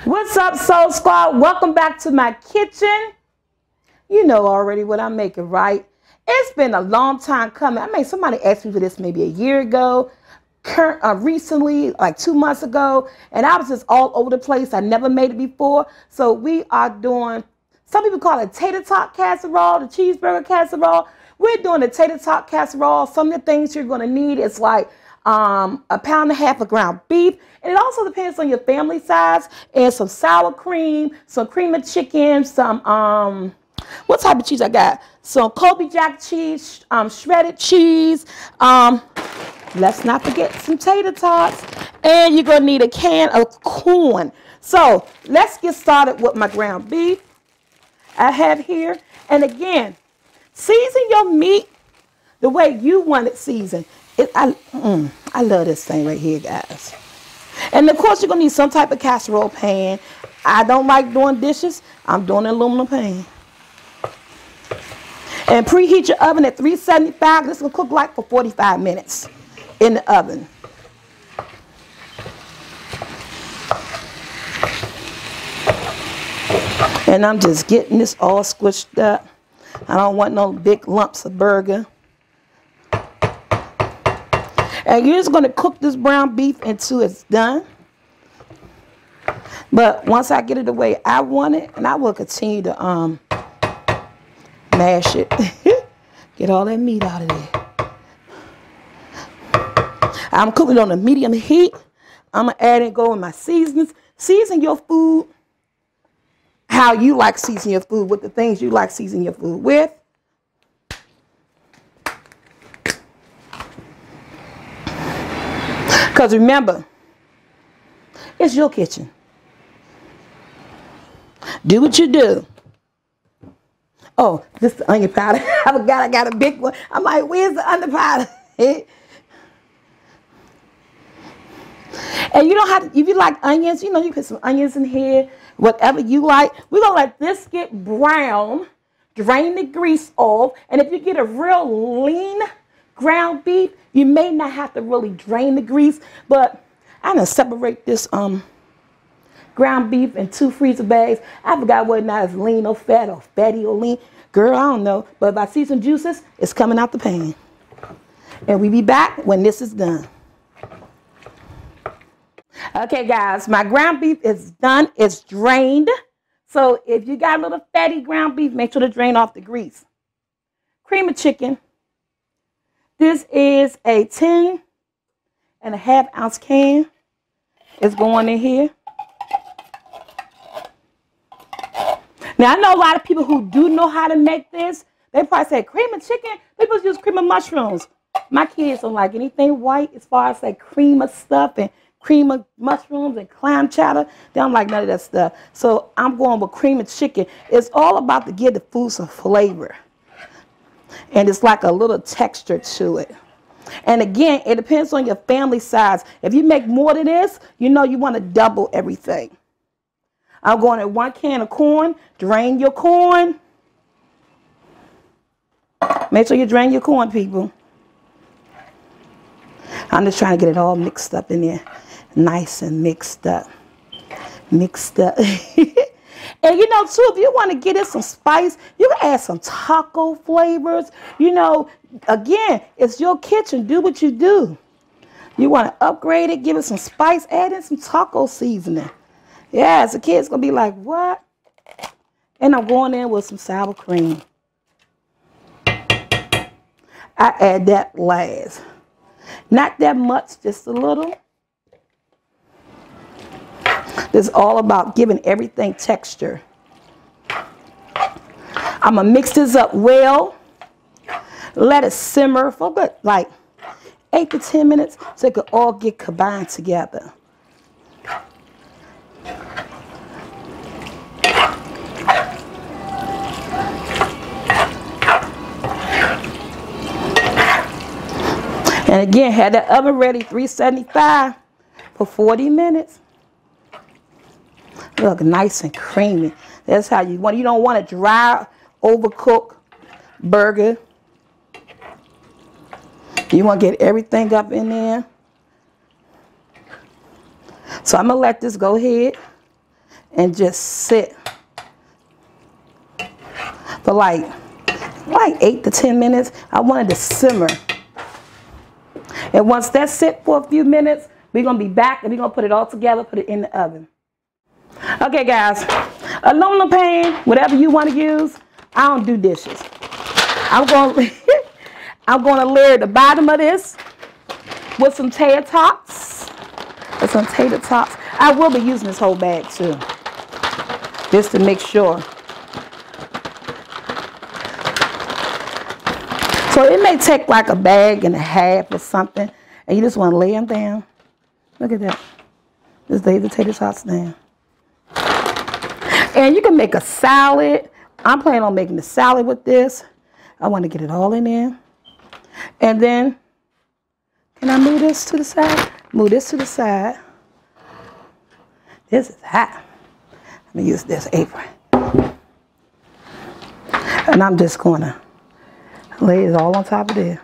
What's up, Soul Squad? Welcome back to my kitchen. You know already what I'm making, right? It's been a long time coming. I mean, somebody asked me for this maybe a year ago, recently, like 2 months ago, and I was just all over the place. I never made it before. So we are doing, some people call it Tater Tots Casserole, the cheeseburger casserole. We're doing the Tater Tots Casserole. Some of the things you're going to need is like a pound and a half of ground beef. And it also depends on your family size, and some sour cream, some cream of chicken, some, what type of cheese I got? Some Colby jack cheese, shredded cheese. Let's not forget some tater tots. And you're going to need a can of corn. So let's get started with my ground beef I have here. And again, season your meat the way you want it seasoned. I love this thing right here, guys. And of course, you're going to need some type of casserole pan. I don't like doing dishes. I'm doing an aluminum pan. And preheat your oven at 375. This will cook like for 45 minutes in the oven. And I'm just getting this all squished up. I don't want no big lumps of burger. And you're just going to cook this brown beef until it's done. But once I get it the way I want it, and I will continue to mash it. Get all that meat out of there. I'm cooking on a medium heat. I'm going to add and go in my seasonings. Season your food how you like season your food, with the things you like season your food with. Because remember, it's your kitchen. Do what you do. Oh, this is the onion powder. I forgot I got a big one. I'm like, where's the onion powder? And you don't have to, if you like onions, you know, you put some onions in here, whatever you like. We're going to let this get brown, drain the grease off. And if you get a real lean ground beef, you may not have to really drain the grease, but I'm going to separate this ground beef in 2 freezer bags. I forgot whether or not it's lean or fat or fatty or lean. Girl, I don't know. But if I see some juices, it's coming out the pan. And we'll be back when this is done. Okay, guys, my ground beef is done. It's drained. So if you got a little fatty ground beef, make sure to drain off the grease. Cream of chicken. This is a 10.5 ounce can. It's going in here. Now, I know a lot of people who do know how to make this. They probably say, cream of chicken? People use cream of mushrooms. My kids don't like anything white as far as like cream of stuff and cream of mushrooms and clam chowder. They don't like none of that stuff. So I'm going with cream of chicken. It's all about to give the food some flavor. And it's like a little texture to it. And again, it depends on your family size. If you make more than this, you know you want to double everything. I'm going at 1 can of corn. Drain your corn. Make sure you drain your corn, people. I'm just trying to get it all mixed up in there. Nice and mixed up. Mixed up. And you know, too, if you want to get it some spice, you can add some taco flavors. You know, again, it's your kitchen. Do what you do. You want to upgrade it, give it some spice, add in some taco seasoning. Yes, the kid's going to be like, what? And I'm going in with some sour cream. I add that last. Not that much, just a little. It's all about giving everything texture. I'm going to mix this up well. Let it simmer for good, like 8 to 10 minutes so it can all get combined together. And again, had that oven ready, 375 for 40 minutes. Look, nice and creamy. That's how you want. You don't want a dry, overcooked burger. You want to get everything up in there. So I'm going to let this go ahead and just sit for like 8 to 10 minutes. I wanted to simmer. And once that sit for a few minutes, we're going to be back and we're going to put it all together, put it in the oven. Okay, guys, aluminum pan, whatever you want to use. I don't do dishes. I'm going to layer the bottom of this with some tater tots. With some tater tots. I will be using this whole bag too, just to make sure. So it may take like a bag and a half or something, and you just want to lay them down. Look at that. Just lay the tater tots down. And you can make a salad. I'm planning on making a salad with this. I want to get it all in there. And then, can I move this to the side? Move this to the side. This is hot. Let me use this apron. And I'm just going to lay it all on top of there.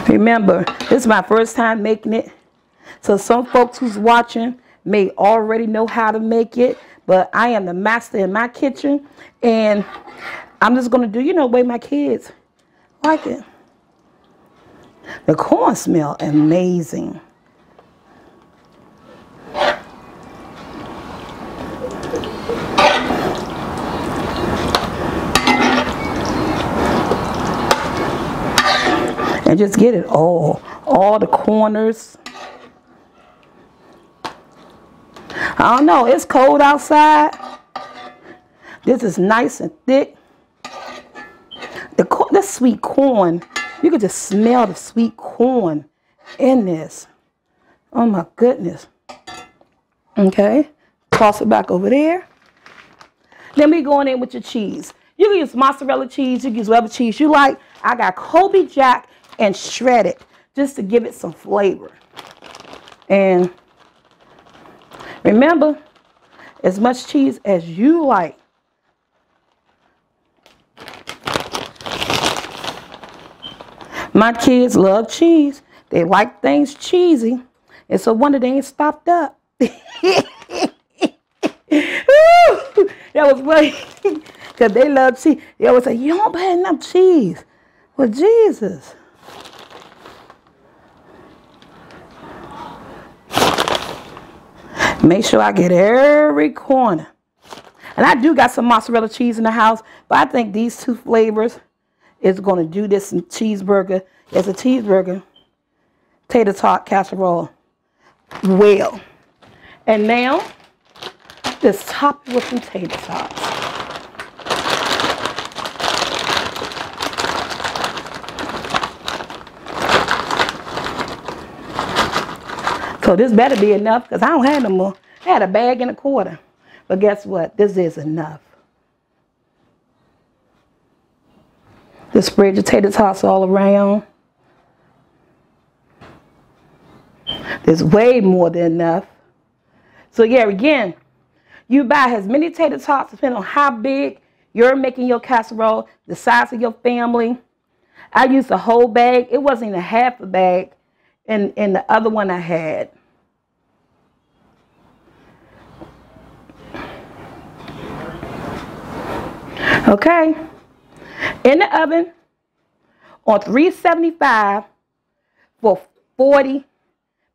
Remember, this is my first time making it. So some folks who's watching may already know how to make it. But I am the master in my kitchen. And I'm just going to do, the way my kids like it. The corn smell amazing. And just get it all the corners. I don't know, it's cold outside. This is nice and thick. The sweet corn, you can just smell the sweet corn in this. Oh my goodness. Okay, toss it back over there. Then we going in with your cheese. You can use mozzarella cheese, you can use whatever cheese you like. I got Colby Jack and shredded just to give it some flavor. And remember, as much cheese as you like. My kids love cheese. They like things cheesy. It's a wonder they ain't stopped up. That was funny. Because they love cheese. They always say, you don't put enough cheese. Well, Jesus. Make sure I get every corner. And I do got some mozzarella cheese in the house, but I think these two flavors is going to do this cheeseburger. It's a cheeseburger, tater tot casserole. Well. And now, just top it with some tater tots. So this better be enough because I don't have no more. I had a bag and a quarter. But guess what? This is enough. Just spread your tater tots all around. There's way more than enough. So yeah, again, you buy as many tater tots depending on how big you're making your casserole, the size of your family. I used a whole bag. It wasn't even half a bag in the other one I had. Okay, in the oven on 375 for 40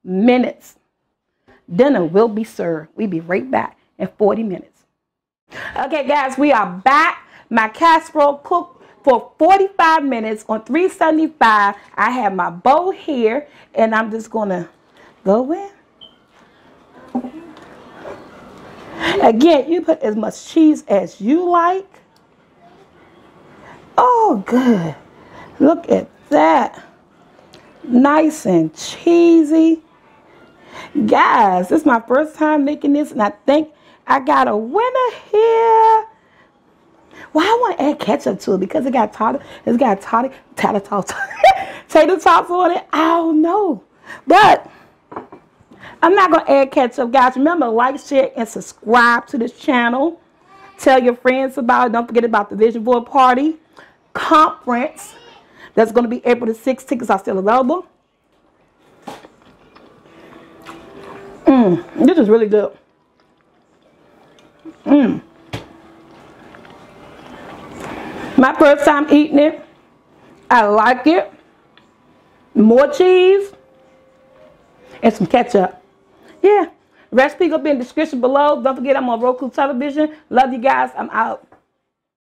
minutes. Dinner will be served. We'll be right back in 40 minutes. Okay, guys, we are back. My casserole cooked for 45 minutes on 375. I have my bowl here, and I'm just going to go in. Again, you put as much cheese as you like. Oh, good. Look at that. Nice and cheesy. Guys, this is my first time making this, and I think I got a winner here. Well, I want to add ketchup to it because it got tater tots, tater tots on it. I don't know. But I'm not going to add ketchup, guys. Remember, like, share, and subscribe to this channel. Tell your friends about it. Don't forget about the Vision Board Party Conference. That's going to be April the 6th. Tickets are still available. This is really good. My first time eating it. I like it. More cheese and some ketchup. Yeah. Recipe will be in the description below. Don't forget I'm on Roku television. Love you guys. I'm out.